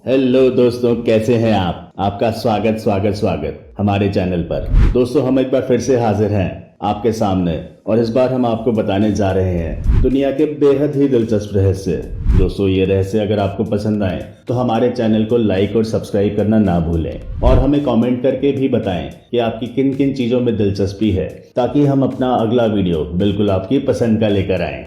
Hello दोस्तों, कैसे हैं आप? आपका स्वागत स्वागत स्वागत हमारे चैनल पर। दोस्तों, हम एक बार फिर से हाजिर हैं आपके सामने और इस बार हम आपको बताने जा रहे हैं दुनिया के बेहद ही दिलचस्प रहस्य। दोस्तों, ये रहस्य अगर आपको पसंद आए तो हमारे चैनल को लाइक और सब्सक्राइब करना ना भूलें और हमें कमेंट करके भी बताएं कि आपकी किन किन चीजों में दिलचस्पी है, ताकि हम अपना अगला वीडियो बिल्कुल आपकी पसंद का लेकर आएं।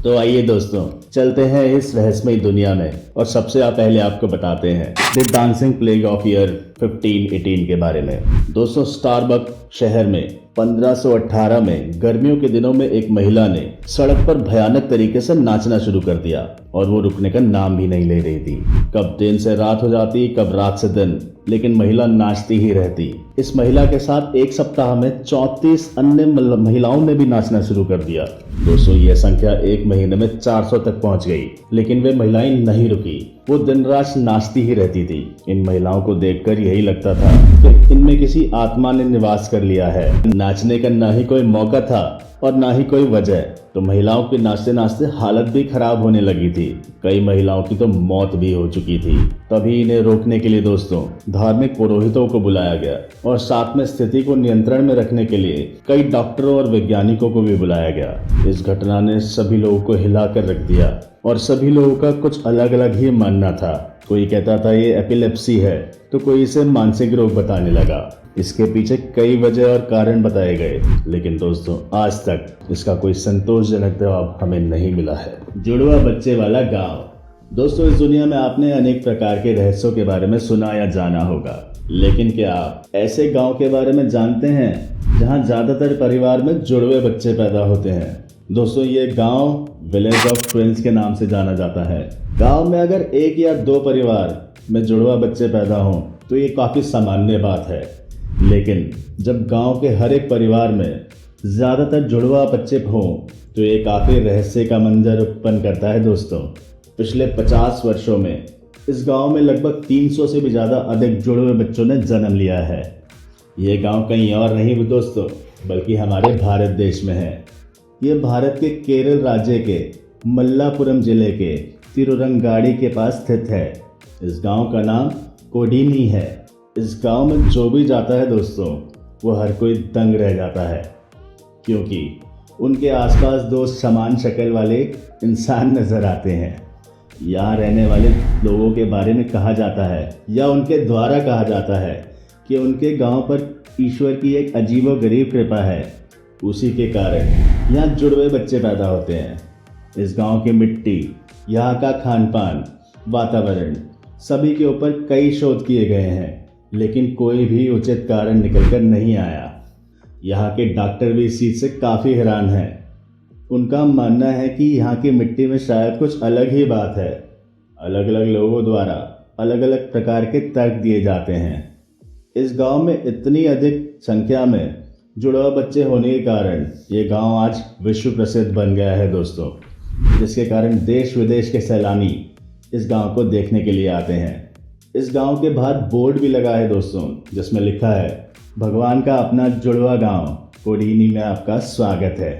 तो आइए दोस्तों, चलते हैं इस रहस्यमय दुनिया में और सबसे पहले आपको बताते हैं the dancing plague of year 1518 के बारे में। दोस्तों, स्टारबक शहर में 1518 में गर्मियों के दिनों में एक महिला ने सड़क पर भयानक तरीके से नाचना शुरू कर दिया और वो रुकने का नाम भी नहीं ले रही थी। कब दिन से रात हो जाती, कब रात से दिन, लेकिन महिला नाचती ही रहती। इस महिला के साथ एक सप्ताह में 34 अन्य महिलाओं ने भी नाचना शुरू कर दिया। दोस्तों, यह संख्या एक महीने में 400 तक पहुंच गई, लेकिन वे महिलाएं नहीं रुकी। वो दिन रात नाचती ही रहती थी। इन महिलाओं को देखकर यही लगता था कि इनमें किसी आत्मा ने निवास कर लिया है। नाचने का ना ही कोई मौका था और ना ही कोई वजह, तो महिलाओं की नाचते नाचते हालत भी खराब होने लगी थी। कई महिलाओं की तो मौत भी हो चुकी थी। तभी इन्हें रोकने के लिए दोस्तों धार्मिक पुरोहितों को बुलाया गया और साथ में स्थिति को नियंत्रण में रखने के लिए कई डॉक्टरों और वैज्ञानिकों को भी बुलाया गया। इस घटना ने सभी लोगों को हिलाकर रख दिया और सभी लोगों का कुछ अलग अलग ही मानना था। कोई कहता था ये एपिलेप्सी है, तो कोई इसे मानसिक रोग बताने लगा। इसके पीछे कई वजह और कारण बताए गए, लेकिन दोस्तों आज तक इसका कोई संतोषजनक जवाब हमें नहीं मिला है। जुड़वा बच्चे वाला गांव। दोस्तों, इस दुनिया में आपने अनेक प्रकार के रहस्यों के बारे में सुना या जाना होगा, लेकिन क्या आप ऐसे गांव के बारे में जानते हैं जहां ज्यादातर परिवार में जुड़वे बच्चे पैदा होते हैं? दोस्तों, ये गांव विलेज ऑफ ट्विंस के नाम से जाना जाता है। गांव में अगर एक या दो परिवार में जुड़वा बच्चे पैदा हों तो ये काफी सामान्य बात है, लेकिन जब गांव के हर एक परिवार में ज्यादातर जुड़वा बच्चे हों तो ये काफी रहस्य का मंजर उत्पन्न करता है। दोस्तों, पिछले 50 वर्षों में इस गांव में लगभग 300 से भी ज्यादा अधिक जुड़वे बच्चों ने जन्म लिया है। ये गांव कहीं और नहीं दोस्तों, बल्कि हमारे भारत देश में है। ये भारत के केरल राज्य के मल्लापुरम जिले के तिरुरंगाड़ी के पास स्थित है। इस गांव का नाम कोडीनी है। इस गांव में जो भी जाता है दोस्तों, वो हर कोई दंग रह जाता है, क्योंकि उनके आसपास दो समान शक्ल वाले इंसान नजर आते हैं। यहाँ रहने वाले लोगों के बारे में कहा जाता है या उनके द्वारा कहा जाता है कि उनके गांव पर ईश्वर की एक अजीबोगरीब कृपा है। उसी के कारण यहाँ जुड़वे बच्चे पैदा होते हैं। इस गांव की मिट्टी, यहाँ का खान पान, वातावरण, सभी के ऊपर कई शोध किए गए हैं, लेकिन कोई भी उचित कारण निकलकर नहीं आया। यहाँ के डॉक्टर भी इस चीज से काफी हैरान हैं। उनका मानना है कि यहाँ की मिट्टी में शायद कुछ अलग ही बात है। अलग अलग लोगों द्वारा अलग अलग प्रकार के तर्क दिए जाते हैं। इस गांव में इतनी अधिक संख्या में जुड़वा बच्चे होने के कारण ये गांव आज विश्व प्रसिद्ध बन गया है दोस्तों, जिसके कारण देश विदेश के सैलानी इस गांव को देखने के लिए आते हैं। इस गांव के बाहर बोर्ड भी लगा है दोस्तों, जिसमें लिखा है, भगवान का अपना जुड़वा गांव कोडीनी में आपका स्वागत है।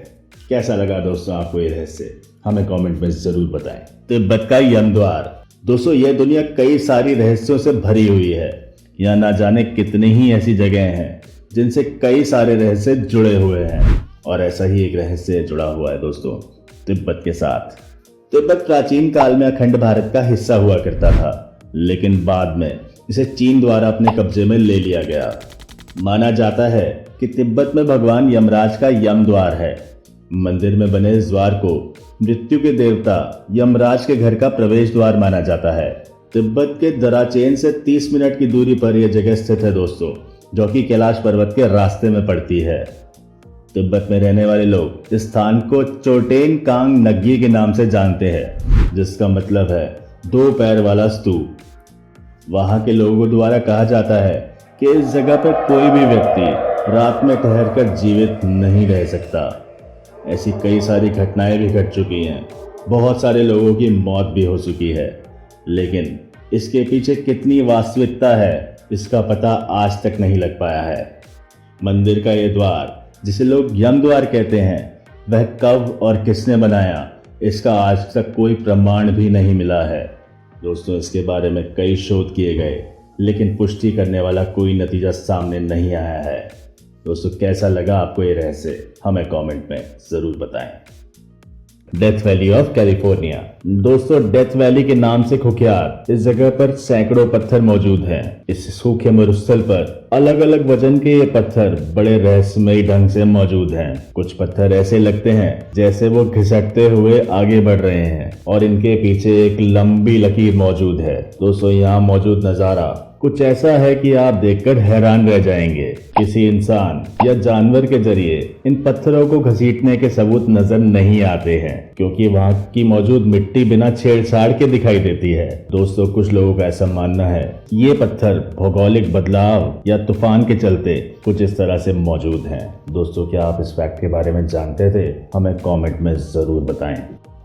कैसा लगा दोस्तों आपको ये रहस्य? हमें कमेंट में जरूर बताएं। तिब्बत का यम द्वार। दोस्तों, यह दुनिया कई सारी रहस्यों से भरी हुई है। यहाँ ना जाने कितनी ही ऐसी जगह हैं जिनसे कई सारे रहस्य जुड़े हुए हैं, और ऐसा ही एक रहस्य जुड़ा हुआ है दोस्तों तिब्बत के साथ। तिब्बत प्राचीन काल में अखंड भारत का हिस्सा हुआ करता था, लेकिन बाद में इसे चीन द्वारा अपने कब्जे में ले लिया गया। माना जाता है कि तिब्बत में भगवान यमराज का यम द्वार है। मंदिर में बने इस द्वार को मृत्यु के देवता यमराज के घर का प्रवेश द्वार माना जाता है। तिब्बत के दराचेन से 30 मिनट की दूरी पर यह जगह स्थित है दोस्तों, जो कि कैलाश पर्वत के रास्ते में पड़ती है। तिब्बत में रहने वाले लोग इस स्थान को चोटेन कांग नग्गी के नाम से जानते हैं, जिसका मतलब है 2 पैर वाला स्तूप। वहां के लोगों द्वारा कहा जाता है कि इस जगह पर कोई भी व्यक्ति रात में ठहरकर जीवित नहीं रह सकता। ऐसी कई सारी घटनाएं भी घट चुकी हैं, बहुत सारे लोगों की मौत भी हो चुकी है, लेकिन इसके पीछे कितनी वास्तविकता है इसका पता आज तक नहीं लग पाया है। मंदिर का ये द्वार, जिसे लोग यम द्वार कहते हैं, वह कब और किसने बनाया, इसका आज तक कोई प्रमाण भी नहीं मिला है। दोस्तों इसके बारे में कई शोध किए गए, लेकिन पुष्टि करने वाला कोई नतीजा सामने नहीं आया है। दोस्तों कैसा लगा आपको ये रहस्य, हमें कमेंट में जरूर बताएं। Death valley of California. दोस्तों डेथ वैली के नाम से कुख्यात इस जगह पर सैकड़ों पत्थर मौजूद हैं। इस सूखे मरुस्थल पर अलग अलग वजन के ये पत्थर बड़े रहस्यमयी ढंग से मौजूद हैं। कुछ पत्थर ऐसे लगते हैं जैसे वो घिसटते हुए आगे बढ़ रहे हैं और इनके पीछे एक लंबी लकीर मौजूद है। दोस्तों यहाँ मौजूद नजारा कुछ ऐसा है कि आप देखकर हैरान रह जाएंगे। किसी इंसान या जानवर के जरिए इन पत्थरों को घसीटने के सबूत नजर नहीं आते हैं, क्योंकि वहाँ की मौजूद मिट्टी बिना छेड़छाड़ के दिखाई देती है। दोस्तों कुछ लोगों का ऐसा मानना है ये पत्थर भौगोलिक बदलाव या तूफान के चलते कुछ इस तरह से मौजूद हैं। दोस्तों क्या आप इस फैक्ट के बारे में जानते थे? हमें कमेंट में जरूर बताएं।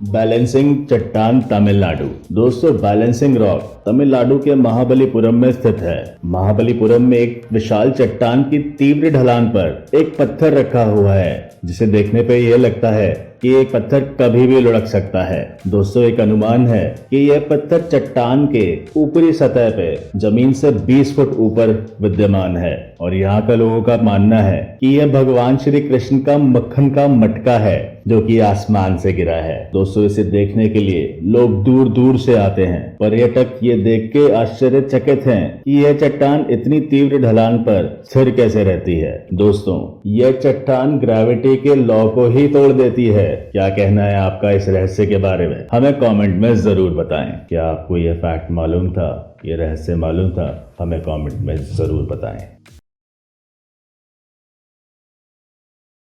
बैलेंसिंग चट्टान तमिलनाडु। दोस्तों बैलेंसिंग रॉक तमिलनाडु के महाबलीपुरम में स्थित है। महाबलीपुरम में एक विशाल चट्टान की तीव्र ढलान पर एक पत्थर रखा हुआ है, जिसे देखने पे यह लगता है कि एक पत्थर कभी भी लुढ़क सकता है। दोस्तों एक अनुमान है कि यह पत्थर चट्टान के ऊपरी सतह पे जमीन से 20 फुट ऊपर विद्यमान है और यहाँ का लोगों का मानना है कि यह भगवान श्री कृष्ण का मक्खन का मटका है जो कि आसमान से गिरा है। दोस्तों इसे देखने के लिए लोग दूर दूर से आते हैं। पर्यटक ये देख के आश्चर्यचकित हैं कि यह चट्टान इतनी तीव्र ढलान पर स्थिर कैसे रहती है। दोस्तों यह चट्टान ग्रेविटी के लॉ को ही तोड़ देती है। क्या कहना है आपका इस रहस्य के बारे में? हमें कमेंट में जरूर बताएं। क्या आपको यह फैक्ट मालूम था, ये रहस्य मालूम था? हमें कमेंट में जरूर बताएं।